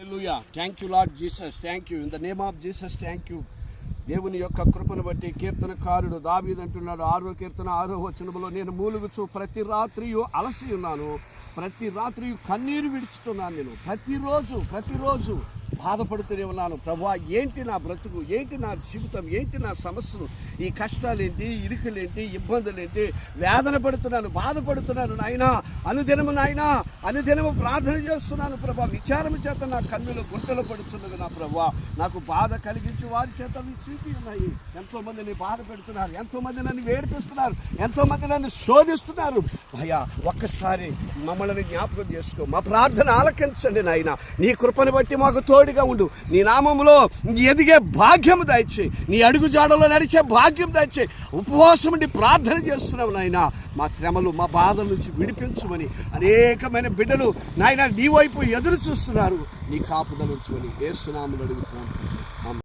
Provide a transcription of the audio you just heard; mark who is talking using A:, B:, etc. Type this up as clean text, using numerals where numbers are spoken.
A: Hallelujah. Thank you lord Jesus. Thank you in the name of Jesus. Thank you. దేవుని యొక్క కృపను బట్టి కీర్తనకారుడు దావీదు అంటున్నాడు 6వ కీర్తన 6వ వచనములో, నేను మూలుగుచు ప్రతి రాత్రియు అలసి ఉన్నాను, ప్రతి రాత్రియు కన్నీరు విడుచుతున్నాను. నేను ప్రతిరోజు బాధపడుతూనే ఉన్నాను. ప్రభువా, ఏంటి నా బ్రతుకు, ఏంటి నా జీవితం, ఏంటి నా సమస్యలు, ఈ కష్టాలేంటి, ఇరుకులేంటి, ఇబ్బందులేంటి, వేదన పడుతున్నాను, బాధపడుతున్నాను నాయనా. అనుదినము ప్రార్థన చేస్తున్నాను ప్రభా. విచారము చేత నా కన్నులు గుంటలు పడుతున్నది నా ప్రభువా. నాకు బాధ కలిగించి వారి చేత చూపి ఉన్నాయి. ఎంతోమందిని బాధ పెడుతున్నారు, ఎంతోమంది నన్ను వేడిపిస్తున్నారు, ఎంతోమంది నన్ను శోధిస్తున్నారు. అయ్యా, ఒక్కసారి మమ్మల్ని జ్ఞాపకం చేసుకో, మా ప్రార్థన ఆలకించండి నాయన. నీ కృపను బట్టి మాకు తోడుగా ఉండు. నీ నామములో ఎదిగే భాగ్యం దయచేయి, నీ అడుగు జాడలో నడిచే భాగ్యం దయచేయి. ఉపవాసం ఉండి ప్రార్థన చేస్తున్నావు నాయన. మా శ్రమలు, మా బాధల నుంచి విడిపించమని అనేకమైన బిడ్డలు నాయన నీ వైపు ఎదురు చూస్తున్నారు. నీ కాపుదల ఉంచమని యేసు నామములో అడుగుతున్నాను.